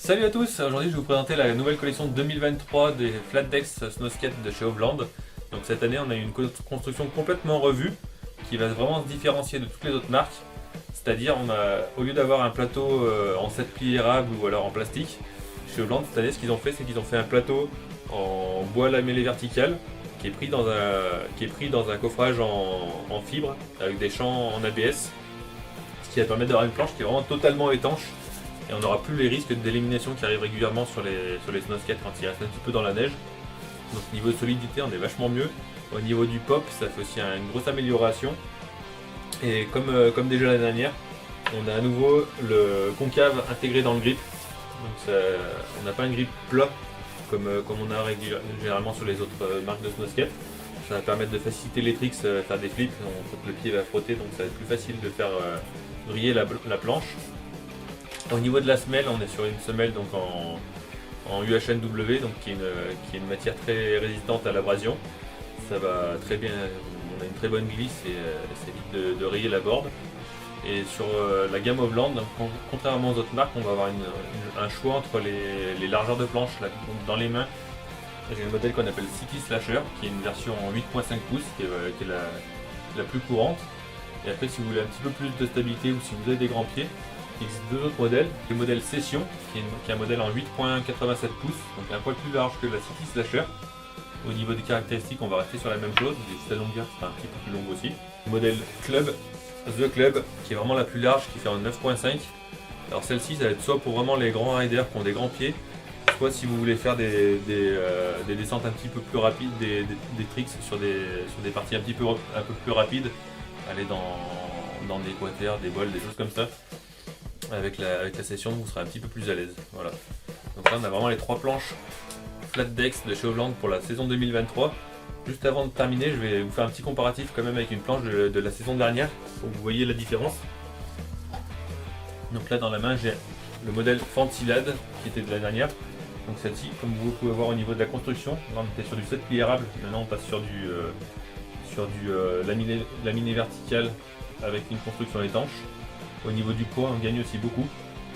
Salut à tous, aujourd'hui je vais vous présenter la nouvelle collection 2023 des Flatdex Snowskate de chez Hovland. Donc cette année on a une construction complètement revue qui va vraiment se différencier de toutes les autres marques. C'est-à-dire au lieu d'avoir un plateau en 7 plis érable ou alors en plastique, chez Hovland cette année ce qu'ils ont fait c'est qu'ils ont fait un plateau en bois lamellé vertical qui est pris dans un coffrage en fibre avec des champs en ABS, ce qui va permettre d'avoir une planche qui est vraiment totalement étanche. Et on n'aura plus les risques d'élimination qui arrivent régulièrement sur les snowskates quand ils restent un petit peu dans la neige. Donc niveau solidité on est vachement mieux. Au niveau du pop ça fait aussi une grosse amélioration. Et comme déjà l'année dernière, on a à nouveau le concave intégré dans le grip. Donc on n'a pas un grip plat comme on a généralement sur les autres marques de snowskate. Ça va permettre de faciliter les tricks, faire des flips, le pied va frotter donc ça va être plus facile de faire briller la planche. Au niveau de la semelle, on est sur une semelle donc en UHNW, donc qui est une matière très résistante à l'abrasion. Ça va très bien, on a une très bonne glisse et ça évite de rayer la board. Et sur la gamme Hovland, contrairement aux autres marques, on va avoir un choix entre les largeurs de planche. Là, dans les mains, j'ai le modèle qu'on appelle City Slasher, qui est une version en 8.5 pouces, qui est la plus courante. Et après, si vous voulez un petit peu plus de stabilité ou si vous avez des grands pieds, il existe deux autres modèles. Le modèle Session, qui est un modèle en 8.87 pouces, donc un poil plus large que la City Slasher. Au niveau des caractéristiques, on va rester sur la même chose, sa longueur sera un petit peu plus longue aussi. Le modèle Club, The Club, qui est vraiment la plus large, qui fait en 9.5. Alors celle-ci, ça va être soit pour vraiment les grands riders qui ont des grands pieds, soit si vous voulez faire des descentes un petit peu plus rapides, des tricks sur des parties un peu plus rapides, aller dans des quaters, des bols, des choses comme ça. Avec la session, vous serez un petit peu plus à l'aise. Voilà. Donc là, on a vraiment les trois planches Flatdex de chez Hovland pour la saison 2023. Juste avant de terminer, je vais vous faire un petit comparatif quand même avec une planche de la saison dernière pour que vous voyez la différence. Donc là, dans la main, j'ai le modèle Fantilad qui était de la dernière. Donc celle-ci, comme vous pouvez voir au niveau de la construction, là on était sur du 7 plis érable, maintenant on passe sur du laminé vertical avec une construction étanche. Au niveau du poids, on gagne aussi beaucoup.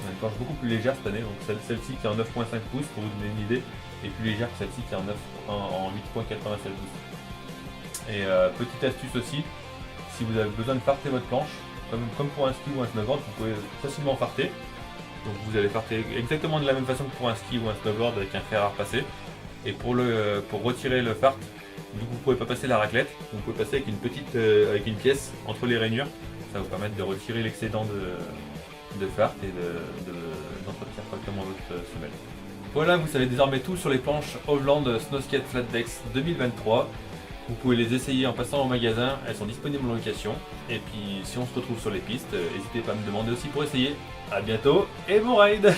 On a une planche beaucoup plus légère cette année, donc celle-ci qui est en 9.5 pouces pour vous donner une idée, est plus légère que celle-ci qui est en 8.87 pouces. Et petite astuce aussi, si vous avez besoin de farter votre planche, comme pour un ski ou un snowboard, vous pouvez facilement farter. Donc vous allez farter exactement de la même façon que pour un ski ou un snowboard avec un fer à repasser. Et pour retirer le fart, vu que vous ne pouvez pas passer la raclette, vous pouvez passer avec une pièce entre les rainures. Ça va vous permettre de retirer l'excédent de fart et d'entretenir correctement votre semelle. Voilà, vous savez désormais tout sur les planches Hovland Snowskate Flatdex 2023. Vous pouvez les essayer en passant au magasin, elles sont disponibles en location. Et puis si on se retrouve sur les pistes, n'hésitez pas à me demander aussi pour essayer. A bientôt et bon ride!